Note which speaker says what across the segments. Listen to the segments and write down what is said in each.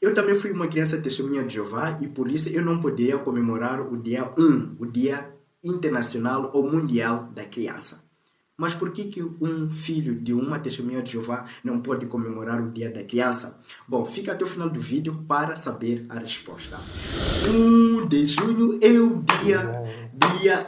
Speaker 1: Eu também fui uma criança testemunha de Jeová e por isso eu não poderia comemorar o dia 1, o Dia Internacional ou Mundial da Criança. Mas por que um filho de uma testemunha de Jeová não pode comemorar o Dia da Criança? Bom, fica até o final do vídeo para saber a resposta. 1 de junho é o dia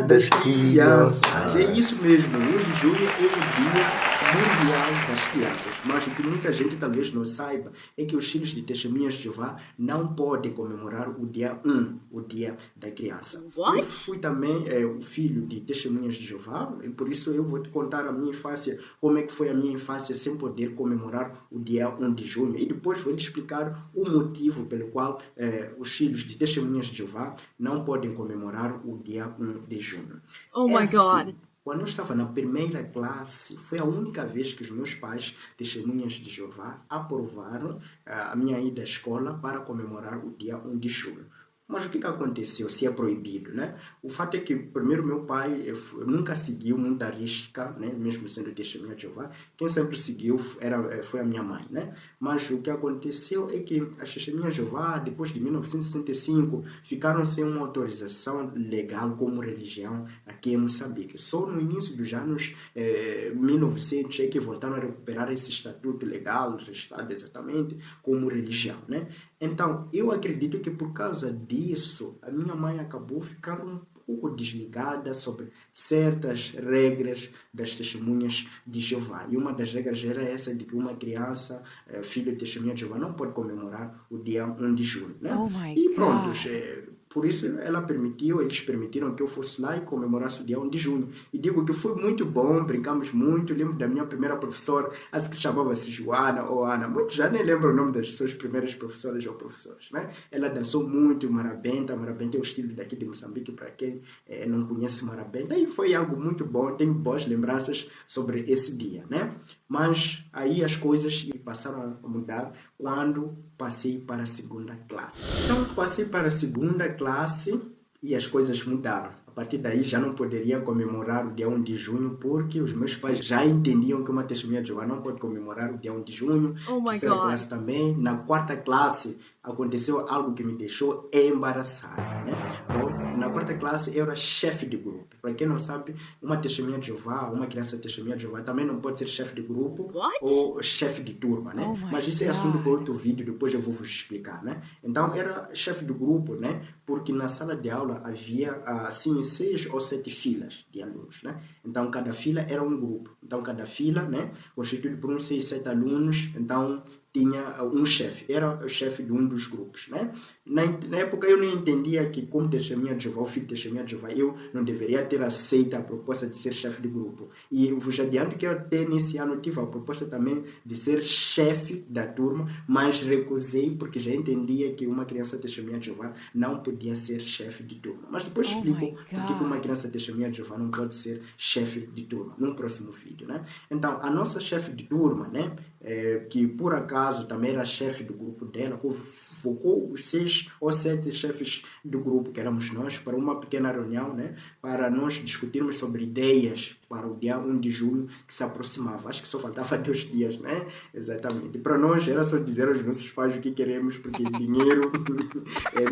Speaker 1: das crianças. É isso mesmo, 1 de junho é o Dia Mundial das Crianças. Mas o que muita gente talvez não saiba é que os filhos de testemunhas de Jeová não podem comemorar o dia 1, o Dia da Criança.
Speaker 2: What?
Speaker 1: Eu fui também o filho de testemunhas de Jeová, e por isso eu vou te contar a minha infância, como é que foi a minha infância sem poder comemorar o dia 1 de junho. E depois vou te explicar o motivo pelo qual os filhos de testemunhas de Jeová não podem comemorar o dia 1 de junho.
Speaker 2: Oh my God.
Speaker 1: Quando eu estava na primeira classe, foi a única vez que os meus pais, testemunhas de Jeová, aprovaram a minha ida à escola para comemorar o dia 1 de junho. Mas o que aconteceu? Se é proibido, né? O fato é que, primeiro, meu pai nunca seguiu muita risca, né? Mesmo sendo testemunha de Jeová. Quem sempre seguiu foi a minha mãe, né? Mas o que aconteceu é que as testemunhas de Jeová, depois de 1965, ficaram sem uma autorização legal como religião aqui em Moçambique. Só no início dos anos 1900 é que voltaram a recuperar esse estatuto legal, registrado exatamente como religião, né? Então, eu acredito que por causa disso, a minha mãe acabou ficando um pouco desligada sobre certas regras das testemunhas de Jeová. E uma das regras era essa de que uma criança, filho de testemunha de Jeová, não pode comemorar o dia 1 de junho, né?
Speaker 2: Oh my
Speaker 1: E pronto,
Speaker 2: God.
Speaker 1: por isso eles permitiram que eu fosse lá e comemorasse o dia 1 de junho. E digo que foi muito bom, brincamos muito. Lembro da minha primeira professora, acho que chamava-se Joana ou Ana. Muitos já nem lembram o nome das suas primeiras professoras ou professores, né? Ela dançou muito Marabenta. Marabenta é o estilo daqui de Moçambique, para quem não conhece Marabenta. E foi algo muito bom, tenho boas lembranças sobre esse dia, né? Mas aí as coisas passaram a mudar quando passei para a segunda classe. Então, passei para a segunda classe e as coisas mudaram. A partir daí já não poderia comemorar o dia 1 de junho porque os meus pais já entendiam que uma testemunha de Jeová não pode comemorar o dia 1 de junho.
Speaker 2: Oh my
Speaker 1: Terceira
Speaker 2: God.
Speaker 1: classe também. Na quarta classe aconteceu algo que me deixou embaraçado, né? Bom, na quarta classe eu era chefe de grupo. Para quem não sabe, uma testemunha de Jeová, uma criança testemunha de Jeová também não pode ser chefe de grupo
Speaker 2: What?
Speaker 1: ou chefe de turma, né?
Speaker 2: Oh my
Speaker 1: Mas isso é assunto para
Speaker 2: God.
Speaker 1: outro vídeo, depois eu vou vos explicar, né? Então, era chefe do grupo, né? Porque na sala de aula havia, assim, 6 ou 7 filas de alunos, né? Então, cada fila era um grupo. Então, cada fila, né? Constituído por uns 6, 7 alunos. Então, tinha um chefe, era o chefe de um dos grupos, né? Na época eu não entendia que como testemunha de Jeová, filho de testemunha de Jeová, eu não deveria ter aceito a proposta de ser chefe de grupo. E eu vos adianto que eu até nesse ano tive a proposta também de ser chefe da turma, mas recusei porque já entendia que uma criança testemunha de Jeová não podia ser chefe de turma. Mas depois
Speaker 2: Oh
Speaker 1: explico
Speaker 2: my
Speaker 1: porque uma
Speaker 2: God.
Speaker 1: criança testemunha de Jeová não pode ser chefe de turma, num próximo vídeo, né? Então, a nossa chefe de turma, né? Que por acaso também era chefe do grupo dela, convocou os 6 ou 7 chefes do grupo, que éramos nós, para uma pequena reunião, né, para nós discutirmos sobre ideias para o dia 1 de junho que se aproximava. Acho que só faltava 2 dias, né? Exatamente. Para nós era só dizer aos nossos pais o que queremos, porque dinheiro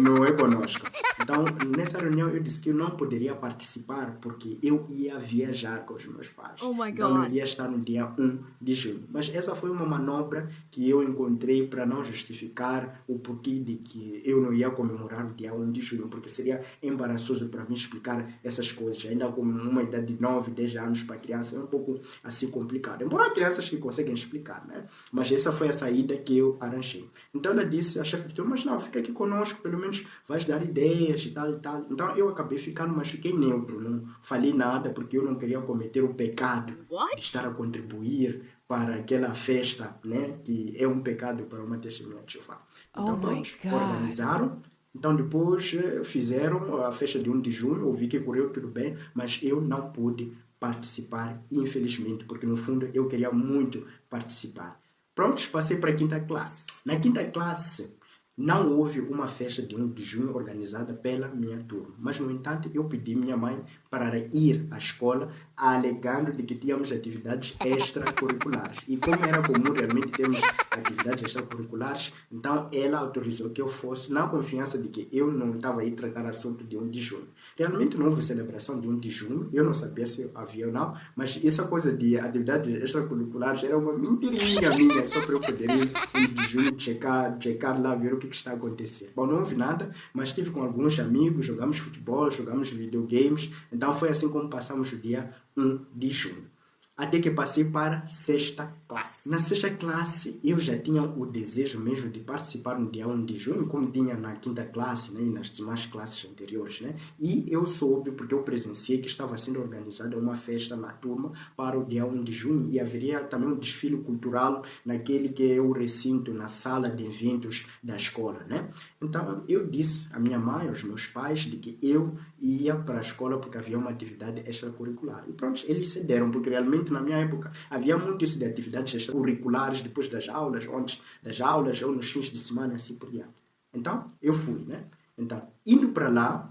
Speaker 1: não é conosco. Então, nessa reunião eu disse que eu não poderia participar porque eu ia viajar com os meus pais.
Speaker 2: Oh my
Speaker 1: Então, não
Speaker 2: God.
Speaker 1: iria estar no dia 1 de junho. Mas essa foi uma manobra que eu encontrei para não justificar o porquê de que eu não ia comemorar o dia 1 de junho, porque seria embaraçoso para mim explicar essas coisas. Ainda com uma idade de 9, 10 anos para criança é um pouco assim complicado. Embora há crianças que conseguem explicar, né? Mas essa foi a saída que eu arranjei. Então ela disse, a chefe de turma, mas não, fica aqui conosco, pelo menos vais dar ideias e tal e tal. Então eu acabei ficando, mas fiquei neutro, não falei nada porque eu não queria cometer o pecado de estar
Speaker 2: What?
Speaker 1: a contribuir para aquela festa, né, que é um pecado para uma testemunha de Jeová.
Speaker 2: Oh
Speaker 1: Então,
Speaker 2: my
Speaker 1: pronto,
Speaker 2: God.
Speaker 1: organizaram. Então, depois fizeram a festa de 1 de junho, ouvi que correu tudo bem, mas eu não pude participar, infelizmente, porque no fundo eu queria muito participar. Pronto, passei para a quinta classe. Na quinta classe, não houve uma festa de 1 de junho organizada pela minha turma. Mas, no entanto, eu pedi minha mãe para ir à escola alegando de que tínhamos atividades extracurriculares. E como era comum realmente termos atividades extracurriculares, então ela autorizou que eu fosse na confiança de que eu não estava aí tratar assunto de 1 de junho. Realmente não houve celebração de 1 de junho, eu não sabia se havia ou não, mas essa coisa de atividades extracurriculares era uma mentirinha minha, só para eu poder ir 1 de junho checar lá, ver o que está acontecendo. Bom, não houve nada, mas estive com alguns amigos, jogamos futebol, jogamos videogames, então foi assim como passamos o dia 1 de junho. Até que passei para a sexta classe. Na sexta classe, eu já tinha o desejo mesmo de participar no dia 1 de junho, como tinha na quinta classe, né, e nas demais classes anteriores. Né? E eu soube, porque eu presenciei que estava sendo organizada uma festa na turma para o dia 1 de junho e haveria também um desfile cultural naquele que é o recinto, na sala de eventos da escola. Né? Então, eu disse à minha mãe, aos meus pais, de que eu ia para a escola porque havia uma atividade extracurricular. E pronto, eles cederam, porque realmente na minha época havia muito isso de atividades extracurriculares depois das aulas, antes das aulas ou nos fins de semana, assim por diante. Então, eu fui, né? Então, indo para lá,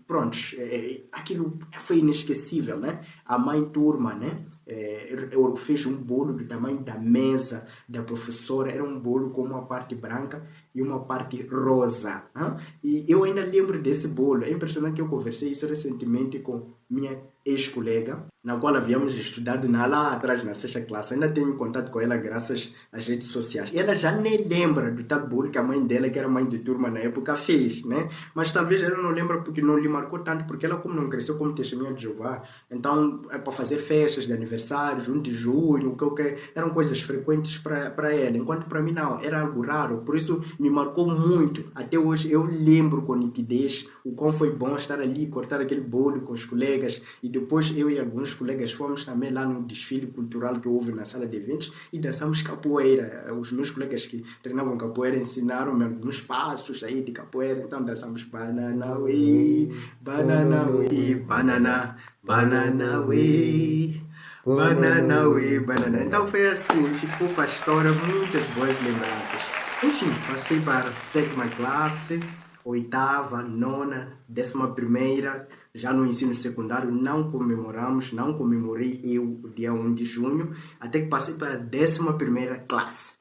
Speaker 1: pronto, aquilo foi inesquecível, né? A mãe turma, né? Fez um bolo do tamanho da mesa da professora, era um bolo com uma parte branca e uma parte rosa. Hein? E eu ainda lembro desse bolo. É impressionante que eu conversei isso recentemente com minha ex-colega, na qual havíamos estudado lá atrás, na sexta classe. Ainda tenho contato com ela graças às redes sociais. E ela já nem lembra do tal bolo que a mãe dela, que era mãe de turma na época, fez, né? Mas talvez ela não lembra porque não lhe marcou tanto, porque ela, como não cresceu como testemunha de Jeová, então é para fazer festas de aniversários, 1 de junho, eram coisas frequentes para ela, enquanto para mim não, era algo raro, por isso me marcou muito. Até hoje eu lembro com nitidez o quão foi bom estar ali, cortar aquele bolo com os colegas, e depois eu e alguns colegas fomos também lá no desfile cultural que houve na sala de eventos e dançamos capoeira. Os meus colegas que treinavam capoeira ensinaram-me alguns passos aí de capoeira, então dançamos Bananauê, Bananauê, Banana, Bananauê, Bananauê, Banana. Então foi assim, ficou para a história muitas boas lembranças. Enfim, passei para a sétima classe, oitava, nona, 11ª, já no ensino secundário não comemorei eu o dia 1 de junho, até que passei para a 11ª classe.